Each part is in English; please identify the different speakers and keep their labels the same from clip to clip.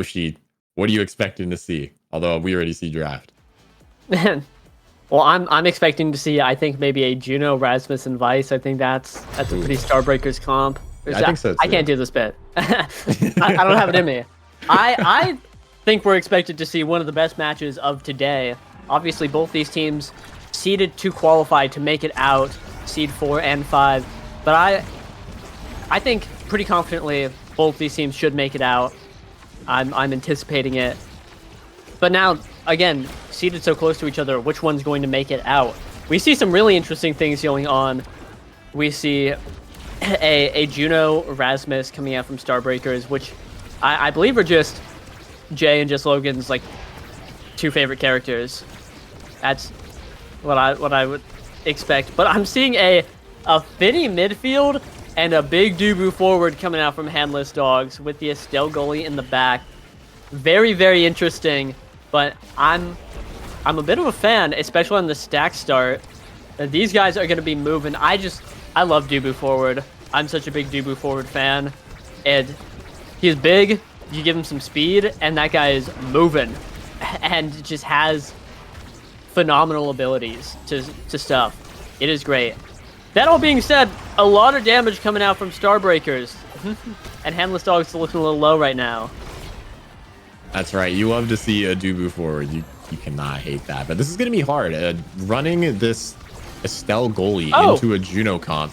Speaker 1: Yoshi, what are you expecting to see? Although we already see draft.
Speaker 2: Man, well, I'm expecting to see, I think, maybe a Juno, Rasmus, and Vice. I think that's a pretty Starbreakers comp.
Speaker 1: Yeah, I think so too.
Speaker 2: I can't do this bit. I don't have it in me. I think we're expected to see one of the best matches of today. Obviously, both these teams seeded to qualify to make it out, seed 4 and 5. But I think pretty confidently both these teams should make it out. I'm anticipating it. But now, again, seated so close to each other, which one's going to make it out? We see some really interesting things going on. We see a Juno Rasmus coming out from Starbreakers, which I believe are just Jay and just Logan's like 2 favorite characters. That's what I would expect. But I'm seeing a FINII midfield and a big Dubu forward coming out from Handless Dogs with the Estelle goalie in the back. Very, very interesting. But I'm a bit of a fan, especially on the stack start. These guys are going to be moving. I love Dubu forward. I'm such a big Dubu forward fan. And he's big. You give him some speed, and that guy is moving. And just has phenomenal abilities to stuff. It is great. That all being said, a lot of damage coming out from Starbreakers. And Handless Dogs looking a little low right now.
Speaker 1: That's right. You love to see a Dubu forward. You cannot hate that. But this is going to be hard. Running this Estelle goalie into a Juno comp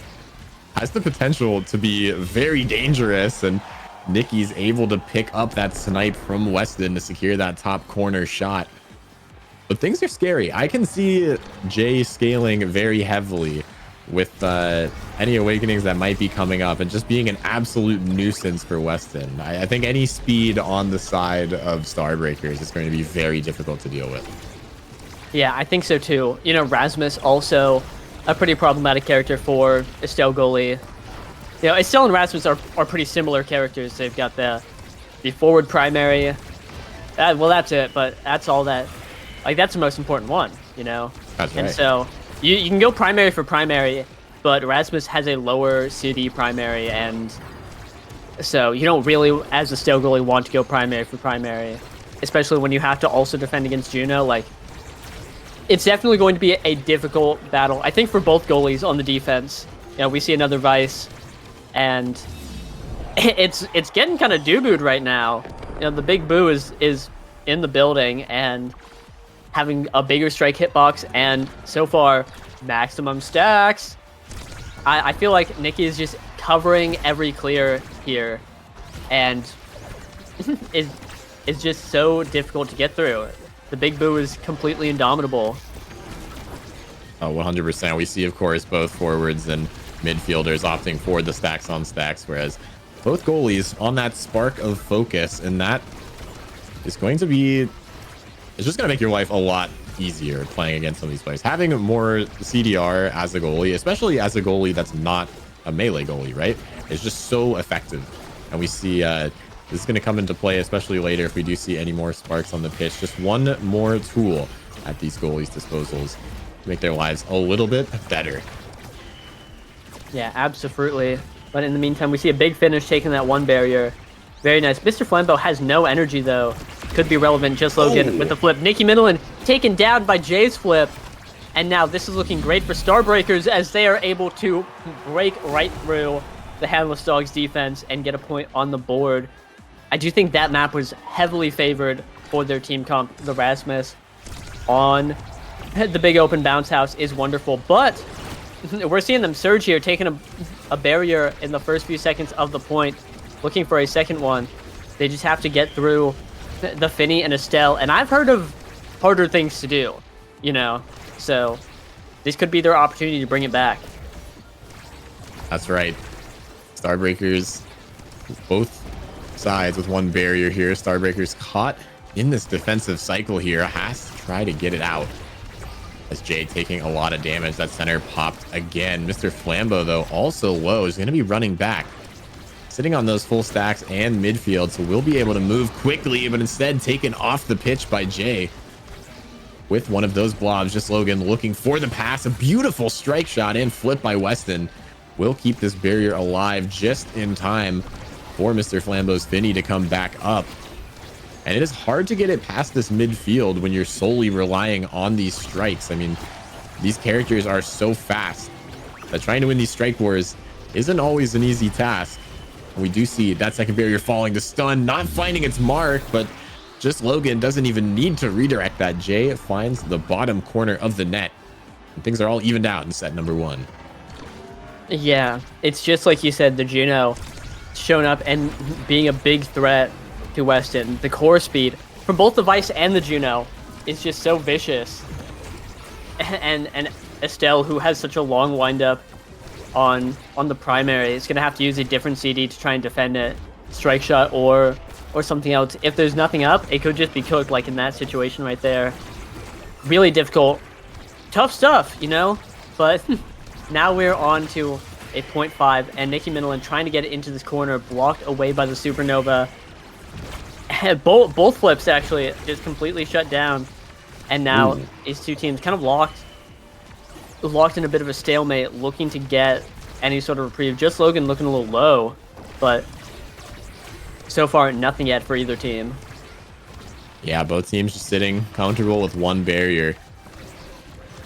Speaker 1: has the potential to be very dangerous. And Nicky's able to pick up that snipe from Weston to secure that top corner shot. But things are scary. I can see Jay scaling very heavily with any awakenings that might be coming up and just being an absolute nuisance for Weston. I think any speed on the side of Starbreakers is going to be very difficult to deal with.
Speaker 2: Yeah, I think so too. You know, Rasmus also a pretty problematic character for Estelle goalie. You know, Estelle and Rasmus are pretty similar characters. They've got the forward primary. Well, that's it, but that's all that... Like, that's the most important one, you know?
Speaker 1: That's right.
Speaker 2: And so... You can go primary for primary, but Rasmus has a lower CD primary, and so you don't really, as a Estelle goalie, want to go primary for primary, especially when you have to also defend against Juno. Like, it's definitely going to be a difficult battle, I think, for both goalies on the defense. You know, we see another Vice, and it's getting kind of Dubu'd right now. You know, the big boo is in the building, and having a bigger strike hitbox, and so far, maximum stacks. I feel like Nicky is just covering every clear here, and it's just so difficult to get through. The big boo is completely indomitable.
Speaker 1: Oh, 100%. We see, of course, both forwards and midfielders opting for the stacks on stacks, whereas both goalies on that spark of focus, and that is going to be... It's just going to make your life a lot easier playing against some of these players. Having more CDR as a goalie, especially as a goalie that's not a melee goalie, right? It's just so effective. And we see this is going to come into play, especially later if we do see any more sparks on the pitch. Just one more tool at these goalies' disposals to make their lives a little bit better.
Speaker 2: Yeah, absolutely. But in the meantime, we see a big finish taking that one barrier. Very nice. Mr. Flambeau has no energy, though. Could be relevant. Just Logan with the flip. Nicky Midland taken down by Jay's flip. And now this is looking great for Starbreakers as they are able to break right through the Handless Dogs defense and get a point on the board. I do think that map was heavily favored for their team comp. The Rasmus on the big open bounce house is wonderful. But we're seeing them surge here, taking a barrier in the first few seconds of the point. Looking for a second one. They just have to get through the FINII and Estelle. And I've heard of harder things to do, you know. So this could be their opportunity to bring it back.
Speaker 1: That's right. Starbreakers, both sides with one barrier here. Starbreakers caught in this defensive cycle here. Has to try to get it out. As Jay taking a lot of damage. That center popped again. Mr. Flambeau, though, also low. Is going to be running back. Sitting on those full stacks and midfield, so we'll be able to move quickly, but instead taken off the pitch by Jay with one of those blobs. Just Logan looking for the pass. A beautiful strike shot and flip by Weston will keep this barrier alive just in time for Mr. Flambeau's FINII to come back up. And it is hard to get it past this midfield when you're solely relying on these strikes. I mean, these characters are so fast that trying to win these strike wars isn't always an easy task. We do see that second barrier falling to stun, not finding its mark, but just Logan doesn't even need to redirect that. Jay finds the bottom corner of the net. And things are all evened out in set number 1.
Speaker 2: Yeah, it's just like you said, the Juno showing up and being a big threat to Weston. The core speed from both the Vice and the Juno is just so vicious. And Estelle, who has such a long windup on the primary, is gonna have to use a different CD to try and defend it, strike shot or something else. If there's nothing up, it could just be cooked, like in that situation right there. Really difficult, tough stuff, you know. But now we're on to a 0.5, and Nikki Miniland trying to get it into this corner, blocked away by the Supernova. Both flips actually just completely shut down, and now these two teams kind of locked in a bit of a stalemate, looking to get any sort of reprieve. Just Logan looking a little low, but so far nothing yet for either team.
Speaker 1: Yeah, both teams just sitting comfortable with one barrier.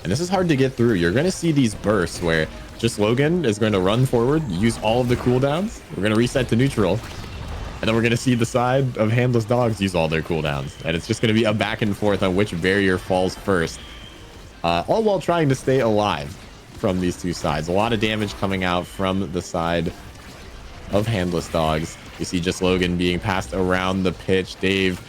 Speaker 1: And this is hard to get through. You're going to see these bursts where just Logan is going to run forward, use all of the cooldowns. We're going to reset to neutral. And then we're going to see the side of Handless Dogs use all their cooldowns. And it's just going to be a back and forth on which barrier falls first. All while trying to stay alive from these two sides. A lot of damage coming out from the side of Handless Dogs. You see just Logan being passed around the pitch. Dave,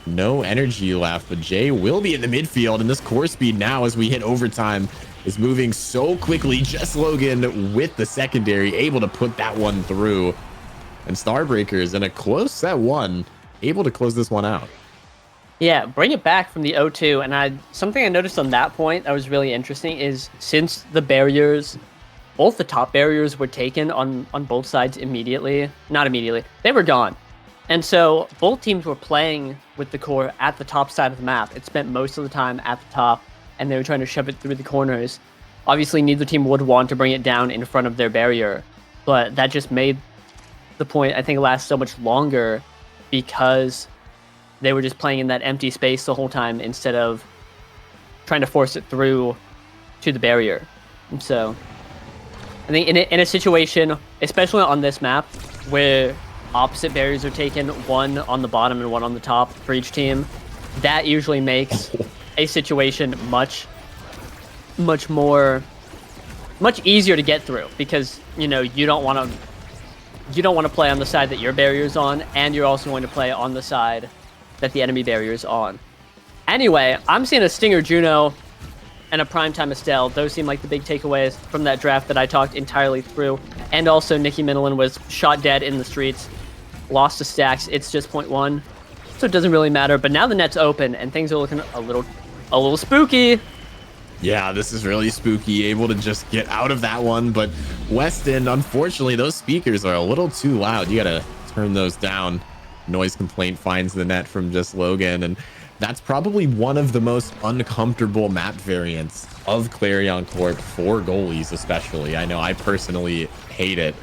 Speaker 1: no energy left, but Jay will be in the midfield. And this core speed now, as we hit overtime, is moving so quickly. Just Logan with the secondary, able to put that one through. And Starbreakers in a close set 1, able to close this one out.
Speaker 2: Yeah, bring it back from the 0-2. And something I noticed on that point that was really interesting is since the barriers, both the top barriers were taken on both sides immediately. Not immediately. They were gone. And so both teams were playing with the core at the top side of the map. It spent most of the time at the top, and they were trying to shove it through the corners. Obviously, neither team would want to bring it down in front of their barrier, but that just made the point, I think, last so much longer because they were just playing in that empty space the whole time instead of trying to force it through to the barrier. And so I think in a situation, especially on this map, where opposite barriers are taken, one on the bottom and one on the top for each team, that usually makes a situation much easier to get through, because you know you don't want to play on the side that your barrier's on, and you're also going to play on the side that the enemy barrier's on. Anyway, I'm seeing a Stinger Juno and a Primetime Estelle. Those seem like the big takeaways from that draft that I talked entirely through. And also Nikki Miniland was shot dead in the streets, lost to stacks. It's just 0.1, so it doesn't really matter. But now the net's open and things are looking a little spooky.
Speaker 1: Yeah, this is really spooky. Able to just get out of that one, but Weston, unfortunately, those speakers are a little too loud. You gotta turn those down. Noise complaint finds the net from just Logan, and that's probably one of the most uncomfortable map variants of Clarion Corp for goalies, especially. I know I personally hate it.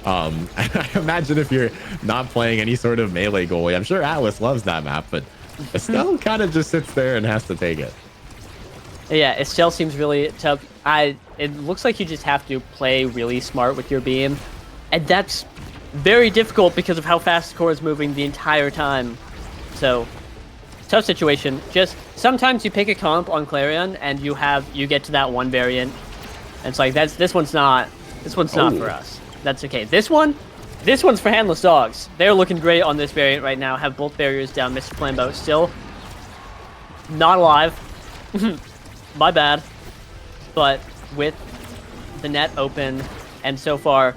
Speaker 1: I imagine if you're not playing any sort of melee goalie, I'm sure Atlas loves that map, but Estelle kind of just sits there and has to take it.
Speaker 2: Yeah, Estelle seems really tough. It looks like you just have to play really smart with your beam, and that's very difficult because of how fast the core is moving the entire time. So tough situation. Just sometimes you pick a comp on Clarion and you get to that one variant, and it's like this one's not for us. That's okay. This one's for Handless Dogs. They're looking great on this variant right now. Have both barriers down. Mr. Flambeau still not alive. My bad. But with the net open, and so far,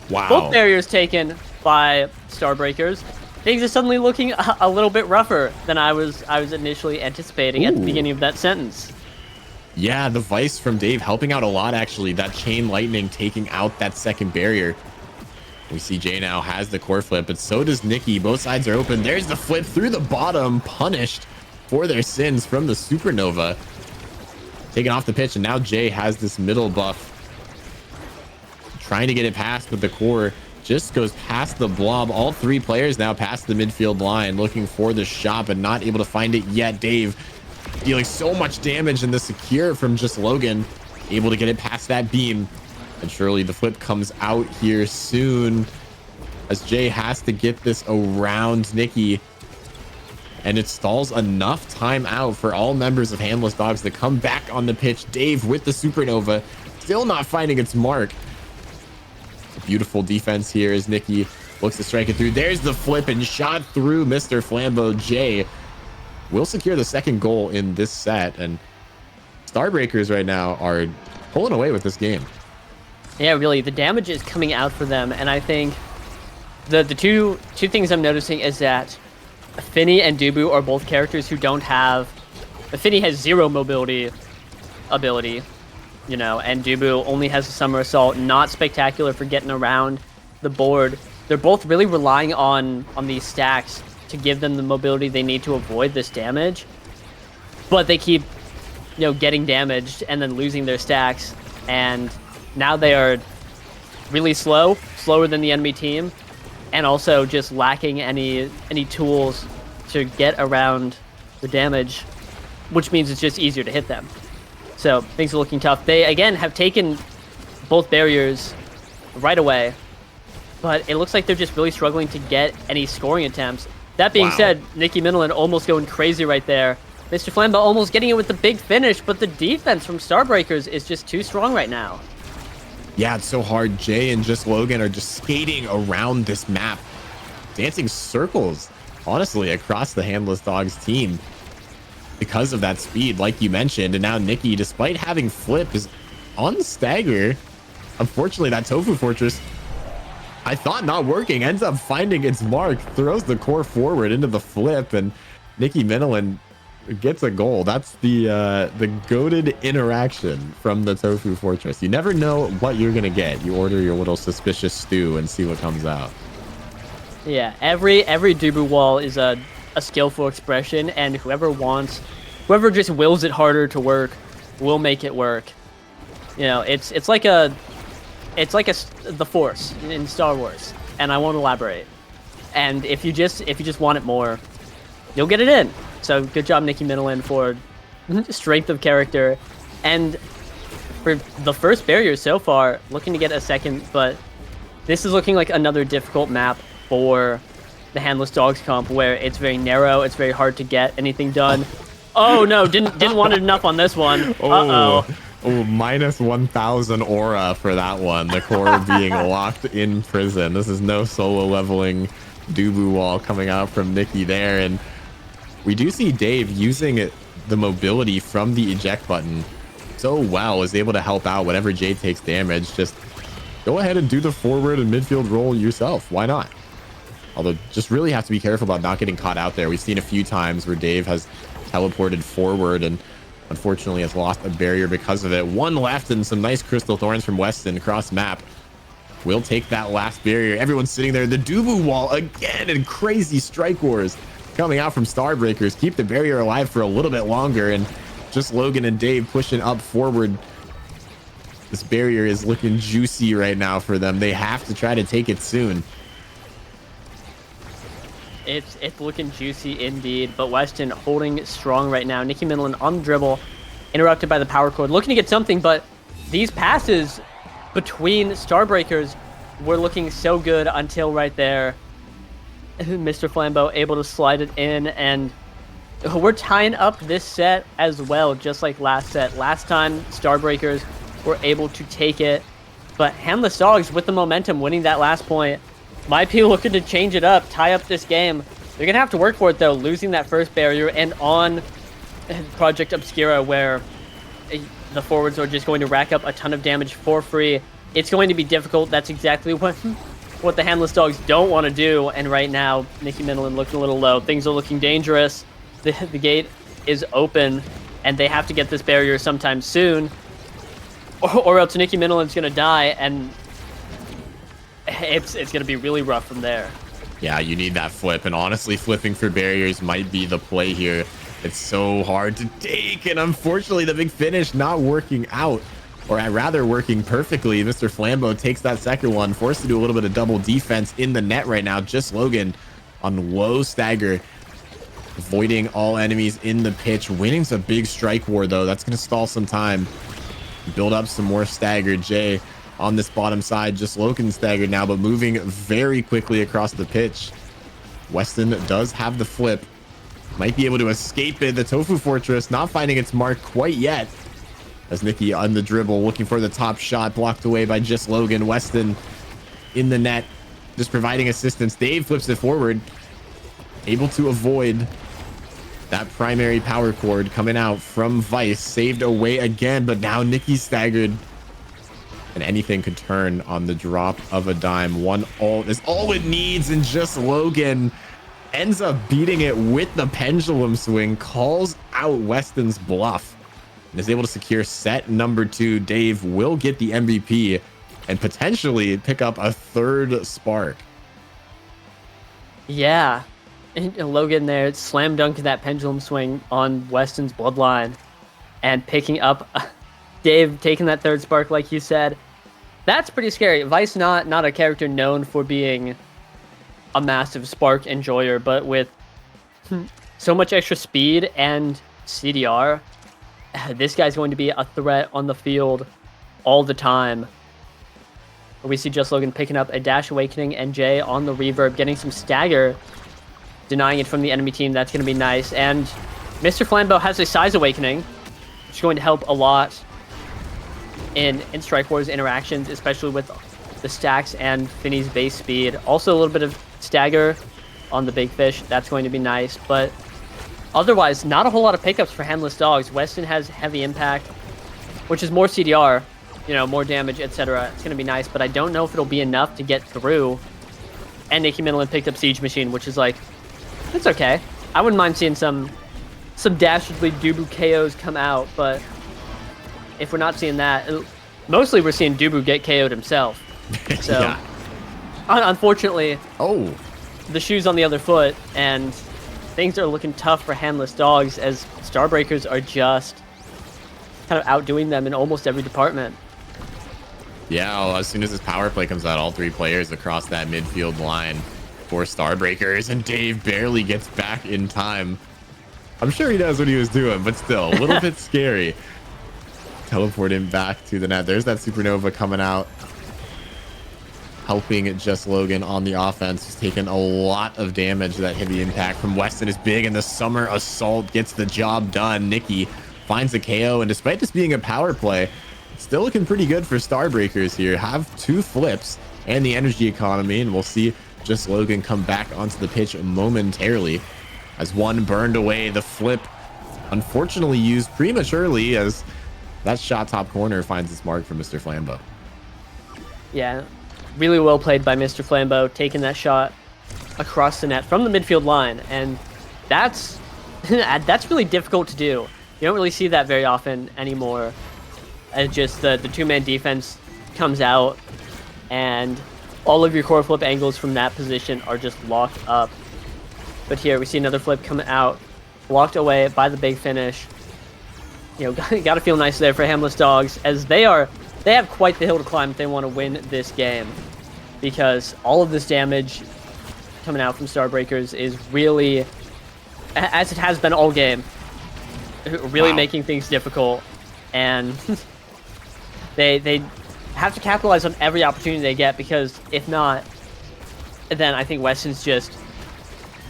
Speaker 2: both barriers taken by Starbreakers, things are suddenly looking a little bit rougher than I was initially anticipating at the beginning of that sentence.
Speaker 1: Yeah, the Vice from Dave helping out a lot, actually. That Chain Lightning taking out that second barrier. We see Jay now has the core flip, but so does Nikki. Both sides are open. There's the flip through the bottom, punished for their sins from the Supernova. Taken off the pitch, and now Jay has this middle buff. Trying to get it past, but the core just goes past the blob. All three players now past the midfield line, looking for the shot, but not able to find it yet. Dave dealing so much damage, and the secure from just Logan, able to get it past that beam. And surely the flip comes out here soon, as Jay has to get this around Nikki. And it stalls enough time out for all members of Handless Dogs to come back on the pitch. Dave with the supernova, still not finding its mark. Beautiful defense here as Nikki looks to strike it through. There's the flip and shot through Mr. Flambeau. Jay will secure the second goal in this set, and Starbreakers right now are pulling away with this game.
Speaker 2: Yeah, really, the damage is coming out for them, and I think the two things I'm noticing is that FINII and Dubu are both characters who don't have... FINII has 0 mobility ability, you know, and Dubu only has a Summer Assault, not spectacular for getting around the board. They're both really relying on these stacks to give them the mobility they need to avoid this damage, but they keep, you know, getting damaged and then losing their stacks, and now they are really slower than the enemy team, and also just lacking any tools to get around the damage, which means it's just easier to hit them. So things are looking tough. They, again, have taken both barriers right away, but it looks like they're just really struggling to get any scoring attempts. That being said, Nikki Minolin almost going crazy right there. Mr. Flambeau almost getting it with the big finish, but the defense from Starbreakers is just too strong right now.
Speaker 1: Yeah, it's so hard. Jay and just Logan are just skating around this map, dancing circles, honestly, across the Handless Dogs team because of that speed, like you mentioned. And now Nikki, despite having flip, is on the stagger. Unfortunately, that Tofu Fortress, I thought not working, ends up finding its mark, throws the core forward into the flip, and Nikki Minolin gets a goal. That's the goated interaction from the Tofu Fortress. You never know what you're gonna get. You order your little suspicious stew and see what comes out.
Speaker 2: Yeah, every Dubu wall is a skillful expression, and whoever just wills it harder to work will make it work. You know, it's like the Force in Star Wars, and I won't elaborate. And if you just want it more, you'll get it in. So good job, Nikki Minolin, for strength of character. And for the first barrier so far, looking to get a second, but this is looking like another difficult map for the Handless Dogs comp, where it's very narrow, it's very hard to get anything done. Oh no, didn't want it enough on this one. Uh-oh.
Speaker 1: Oh, minus 1,000 aura for that one. The core being locked in prison. This is no solo leveling Dubu wall coming out from Nikki there. And we do see Dave using the mobility from the eject button so well, is able to help out whenever Jay takes damage. Just go ahead and do the forward and midfield roll yourself. Why not? Although just really have to be careful about not getting caught out there. We've seen a few times where Dave has teleported forward and unfortunately has lost a barrier because of it. One left and some nice Crystal Thorns from Weston across map. We'll take that last barrier. Everyone's sitting there. The Dubu wall again, and crazy strike wars coming out from Starbreakers. Keep the barrier alive for a little bit longer, and just Logan and Dave pushing up forward. This barrier is looking juicy right now for them. They have to try to take it soon.
Speaker 2: It's looking juicy indeed, but Weston holding strong right now. Nikki Minolin on the dribble, interrupted by the power chord, looking to get something, but these passes between Starbreakers were looking so good until right there. Mr. Flambeau able to slide it in, and we're tying up this set as well, just like last set. Last time, Starbreakers were able to take it, but Handless Dogs with the momentum, winning that last point. MIDFIELD looking to change it up, tie up this game. They're going to have to work for it, though, losing that first barrier, and on Project Obscura, where the forwards are just going to rack up a ton of damage for free. It's going to be difficult. That's exactly what the Handless Dogs don't want to do, and right now, Nikki Minolin looking a little low. Things are looking dangerous. The gate is open, and they have to get this barrier sometime soon, or else Nikki Minolin's going to die, and it's going to be really rough from there.
Speaker 1: Yeah, you need that flip, and honestly, flipping for barriers might be the play here. It's so hard to take, and unfortunately, the big finish not working out. or rather working perfectly. Mr. Flambeau takes that second one, forced to do a little bit of double defense in the net right now. Just Logan on low stagger, avoiding all enemies in the pitch, winning a big strike war though. That's going to stall some time, build up some more stagger. Jay on this bottom side, just Logan staggered now, but moving very quickly across the pitch. Weston does have the flip, might be able to escape it. The Tofu Fortress not finding its mark quite yet, as Nikki on the dribble looking for the top shot, blocked away by just Logan. Weston in the net, just providing assistance. Dave flips it forward, able to avoid that primary power cord coming out from Vice. Saved away again, but now Nikki staggered, and anything could turn on the drop of a dime. One ult is all it needs, and just Logan ends up beating it with the pendulum swing, calls out Weston's bluff, and is able to secure set number 2. Dave will get the MVP and potentially pick up a third spark.
Speaker 2: Yeah. And Logan there slam dunking that pendulum swing on Weston's bloodline and picking up Dave taking that third spark, like you said. That's pretty scary. Vice not a character known for being a massive spark enjoyer, but with so much extra speed and CDR, this guy's going to be a threat on the field all the time. We see Just Logan picking up a Dash Awakening, and Jay on the reverb getting some stagger, denying it from the enemy team. That's going to be nice. And Mr. Flambeau has a Size Awakening, which is going to help a lot in Strike Wars interactions, especially with the stacks and FINII's base speed. Also a little bit of stagger on the Big Fish. That's going to be nice. But otherwise, not a whole lot of pickups for Handless Dogs. Weston has heavy impact, which is more CDR, more damage, etc. It's going to be nice, but I don't know if it'll be enough to get through. And Nikki Midland picked up Siege Machine, which is like, it's okay. I wouldn't mind seeing some dastardly Dubu KOs come out, but if we're not seeing that, mostly we're seeing Dubu get KO'd himself. So, yeah. Unfortunately, the shoe's on the other foot, and things are looking tough for Handless Dogs as Starbreakers are just kind of outdoing them in almost every department.
Speaker 1: Yeah, well, as soon as this power play comes out, all 3 players across that midfield line for Starbreakers, and Dave barely gets back in time. I'm sure he knows what he was doing, but still, a little bit scary. Teleport him back to the net. There's that Supernova coming out, helping Just Logan on the offense. He's taken a lot of damage. That heavy impact from Weston is big, and the Summer Assault gets the job done. Nikki finds a KO, and despite this being a power play, it's still looking pretty good for Starbreakers here. Have 2 flips and the energy economy, and we'll see Just Logan come back onto the pitch momentarily as one burned away. The flip unfortunately used prematurely, as that shot top corner finds its mark for Mr. Flambeau.
Speaker 2: Yeah, really well played by Mr. Flambeau, taking that shot across the net from the midfield line, and that's really difficult to do. You don't really see that very often anymore. Just the 2-man defense comes out, and all of your core flip angles from that position are just locked up. But here we see another flip coming out, blocked away by the Big Finish. Got to feel nice there for Handless Dogs, as they have quite the hill to climb if they want to win this game, because all of this damage coming out from Starbreakers is really, as it has been all game, really making things difficult, and they have to capitalize on every opportunity they get, because if not, then I think Weston's just,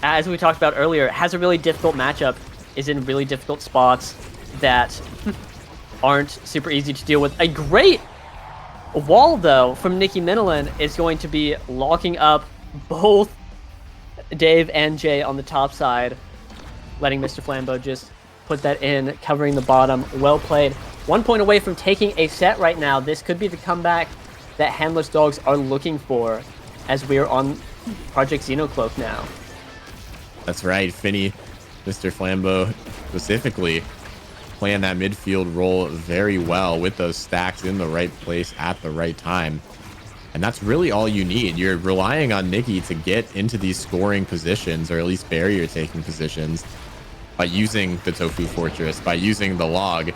Speaker 2: as we talked about earlier, has a really difficult matchup, is in really difficult spots that aren't super easy to deal with. A great wall, though, from Nikki Midland is going to be locking up both Dave and Jay on the top side, letting Mr. Flambeau just put that in, covering the bottom. Well played. 1 point away from taking a set right now. This could be the comeback that Handless Dogs are looking for, as we're on Project Xenocloak now.
Speaker 1: That's right, FINII, Mr. Flambeau specifically, playing that midfield role very well with those stacks in the right place at the right time. And that's really all you need. You're relying on Nikki to get into these scoring positions, or at least barrier taking positions, by using the Tofu Fortress, by using the log,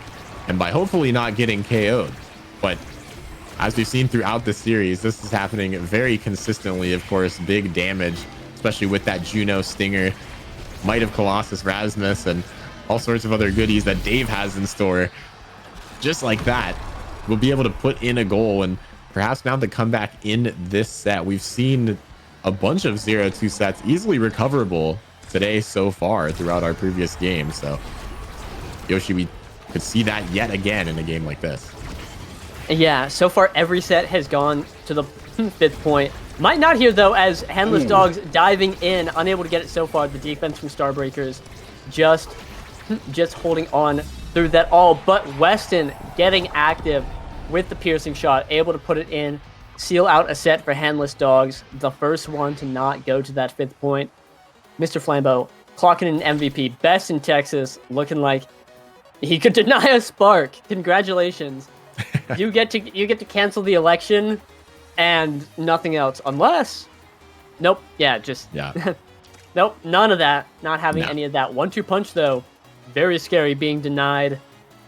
Speaker 1: and by hopefully not getting KO'd. But as we've seen throughout the series, this is happening very consistently. Of course, big damage, especially with that Juno Stinger, Might of Colossus, Rasmus, and all sorts of other goodies that Dave has in store. Just like that, we'll be able to put in a goal, and perhaps now the comeback in this set. We've seen a bunch of 0-2 sets easily recoverable today so far throughout our previous game. So Yoshi, we could see that yet again in a game like this.
Speaker 2: Yeah, so far every set has gone to the 5th point. Might not here though, as Handless Dogs diving in, unable to get it so far. The defense from Starbreakers just holding on through that all. But Weston getting active with the piercing shot, able to put it in, seal out a set for Handless Dogs. The first one to not go to that 5th point. Mr. Flambeau clocking an MVP, best in Texas, looking like he could deny a spark. Congratulations. You get to cancel the election and nothing else, unless nope, nope, none of that. Not having any of that. 1-2 punch though, very scary, being denied,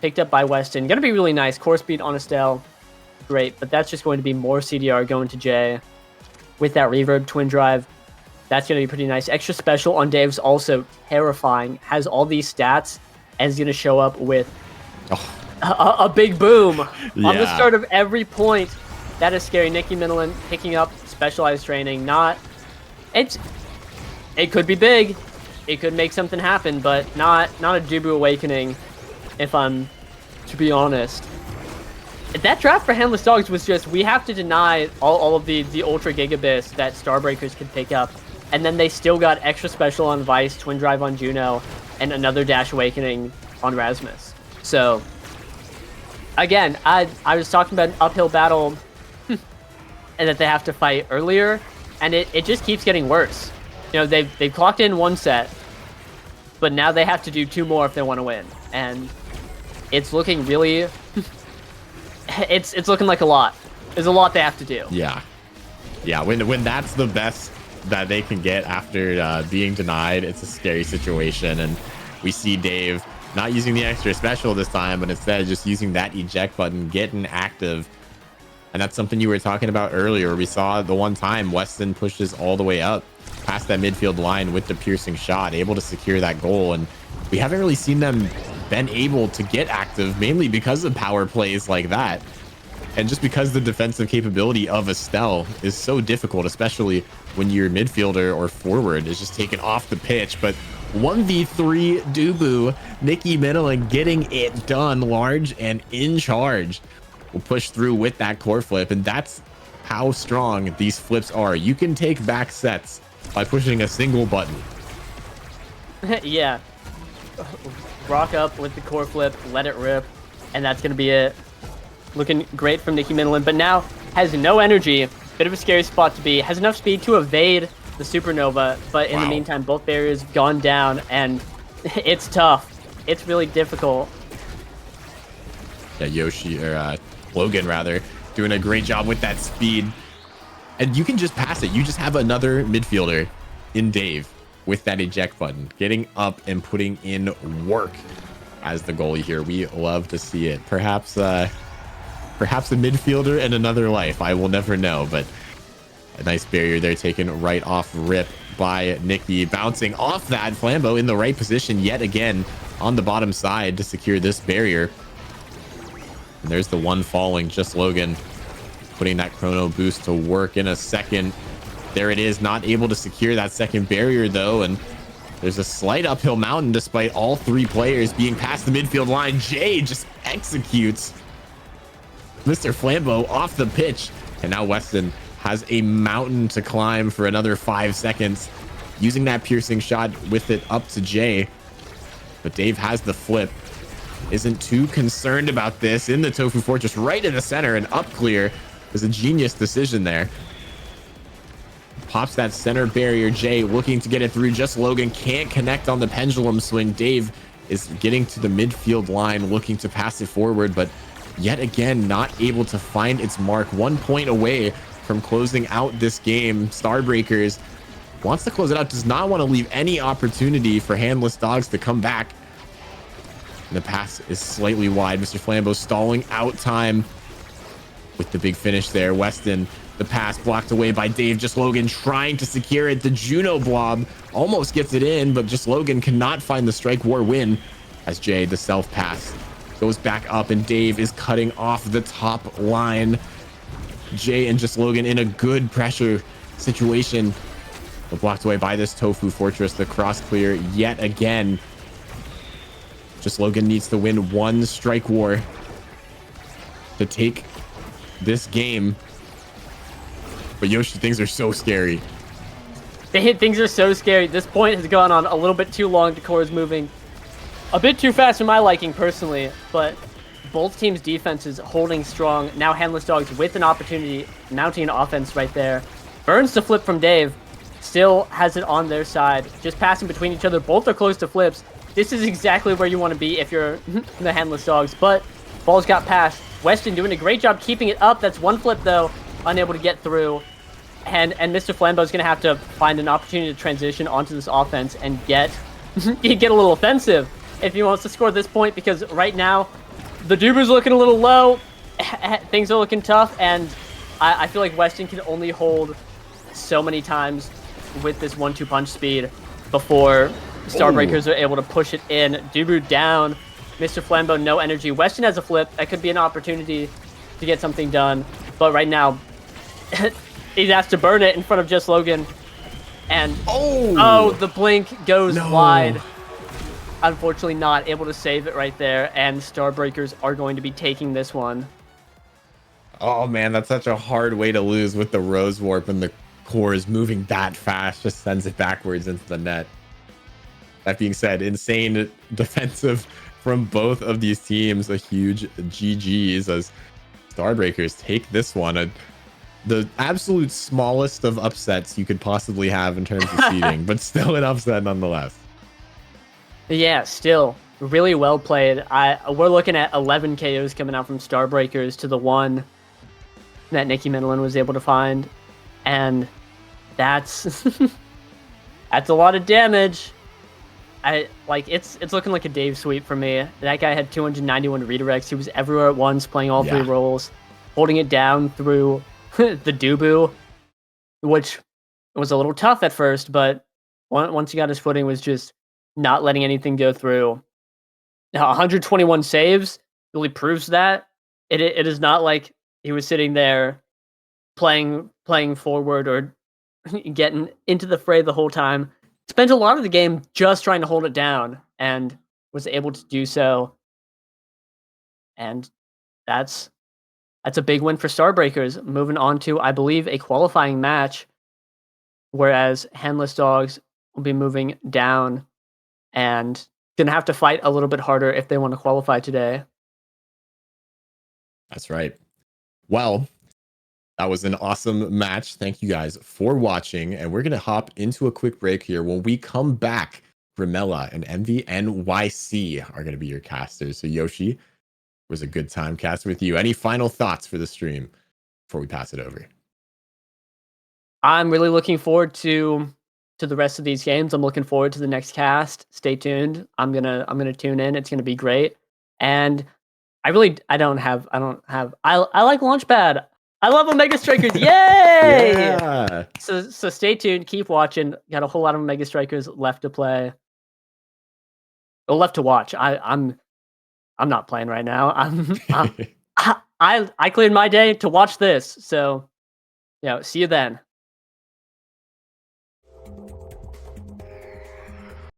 Speaker 2: picked up by Weston. Gonna be really nice. Core speed on Estelle, great, but that's just going to be more CDR going to Jay with that reverb twin drive. That's gonna be pretty nice. Extra special on Dave's also terrifying. Has all these stats and is gonna show up with a big boom on the start of every point. That is scary. Nikki Minilin picking up specialized training. It could be big. It could make something happen, but not a Dubu Awakening, if I'm to be honest. That draft for Handless Dogs was just, we have to deny all of the Ultra Gigabits that Starbreakers could pick up. And then they still got extra special on Vice, Twin Drive on Juno, and another Dash Awakening on Rasmus. So again, I was talking about an uphill battle and that they have to fight earlier, and it just keeps getting worse. You know, they've clocked in 1 set, but now they have to do 2 more if they want to win. And it's looking really it's looking like a lot. There's a lot they have to do. Yeah, when that's the best that they can get after being denied, it's a scary situation. And we see Dave not using the extra special this time, but instead just using that eject button, getting active. And that's something you were talking about earlier. We saw the one time Weston pushes all the way up past that midfield line with the piercing shot, able to secure that goal. And we haven't really seen them been able to get active, mainly because of power plays like that. And just because the defensive capability of Estelle is so difficult, especially when your midfielder or forward is just taken off the pitch. But 1v3 Dubu, Nikki Minilin getting it done, large and in charge. Will push through with that core flip, and that's how strong these flips are. You can take back sets by pushing a single button. Yeah. Rock up with the core flip, let it rip, and that's going to be it. Looking great from Nikki Minilin, but now has no energy. Bit of a scary spot to be. Has enough speed to evade the supernova, but in the meantime, both barriers have gone down, and it's tough. It's really difficult. Yeah, Yoshi, or Logan rather, doing a great job with that speed. And you can just pass it. You just have another midfielder in Dave with that eject button, getting up and putting in work as the goalie here. We love to see it. Perhaps a midfielder and another life. I will never know, but a nice barrier there taken right off rip by Nikki. Bouncing off that, Flambeau in the right position yet again on the bottom side to secure this barrier. And there's the one falling, just Logan putting that chrono boost to work in a second. There it is, not able to secure that second barrier though. And there's a slight uphill mountain despite all 3 players being past the midfield line. Jay just executes Mr. Flambeau off the pitch. And now Weston has a mountain to climb for another 5 seconds, using that piercing shot with it up to Jay. But Dave has the flip. Isn't too concerned about this in the Tofu Fortress, right in the center, and up clear is a genius decision there. Pops that center barrier. Jay looking to get it through. Just Logan can't connect on the pendulum swing. Dave is getting to the midfield line, looking to pass it forward, but yet again not able to find its mark. 1 point away from closing out this game. Starbreakers wants to close it out, does not want to leave any opportunity for Handless Dogs to come back. And the pass is slightly wide. Mr. Flambeau stalling out time.
Speaker 1: with the big finish there. Weston, the pass blocked away by Dave. Just Logan trying to secure it. The Juno blob almost gets it in, but Just Logan cannot find the strike war win as Jay, the self pass, goes back up and Dave is cutting off the top line. Jay and Just Logan in a good pressure situation, but blocked away by this Tofu Fortress. The cross clear yet again. Just Logan needs to win one strike war to take this game. But Yoshi, things are so scary.
Speaker 2: Things are so scary. This point has gone on a little bit too long. Decor is moving a bit too fast for my liking personally, but both teams' defenses holding strong. Now Handless Dogs with an opportunity, mounting an offense right there. Burns the flip from Dave. Still has it on their side. Just passing between each other. Both are close to flips. This is exactly where you want to be if you're the Handless Dogs, but ball's got passed. Weston doing a great job keeping it up. That's one flip, though, unable to get through. And Mr. Flambeau is going to have to find an opportunity to transition onto this offense and get a little offensive if he wants to score this point, because right now the Dubu's looking a little low. Things are looking tough, and I feel like Weston can only hold so many times with this 1-2 punch speed before Starbreakers are able to push it in. Dubu down. Mr. Flambeau, no energy. Weston has a flip. That could be an opportunity to get something done. But right now, he's asked to burn it in front of Just Logan. And, oh the blink goes wide. Unfortunately, not able to save it right there. And Starbreakers are going to be taking this one.
Speaker 1: Oh, man, that's such a hard way to lose with the Rose Warp, and the core is moving that fast. Just sends it backwards into the net. That being said, insane defensive from both of these teams. A huge GG's as Starbreakers take this one. The absolute smallest of upsets you could possibly have in terms of seeding, but still an upset nonetheless. Yeah,
Speaker 2: still really well played. We're looking at 11 KOs coming out from Starbreakers to the one that Nikki Mendelin was able to find, and that's that's a lot of damage. It's looking like a Dave sweep for me. That guy had 291 redirects. He was everywhere at once, playing all three roles, holding it down through the Dubu, which was a little tough at first, but once he got his footing, was just not letting anything go through. Now, 121 saves really proves that. It is not like he was sitting there playing forward or getting into the fray the whole time. Spent a lot of the game just trying to hold it down and was able to do so. And that's a big win for Starbreakers. Moving on to, I believe, a qualifying match, whereas Handless Dogs will be moving down and gonna have to fight a little bit harder if they want to qualify today.
Speaker 1: That's right. Well, that was an awesome match. Thank you guys for watching. And we're going to hop into a quick break here. When we come back, Grimella and MVNYC are going to be your casters. So Yoshi, it was a good time casting with you. Any final thoughts for the stream before we pass it over?
Speaker 2: I'm really looking forward to the rest of these games. I'm looking forward to the next cast. Stay tuned. I'm gonna tune in. It's gonna be great. And I like Launchpad. I love Omega Strikers. Yay!
Speaker 1: Yeah.
Speaker 2: So stay tuned. Keep watching. Got a whole lot of Omega Strikers left to play. Or left to watch. I'm not playing right now. I cleared my day to watch this. So, see you then.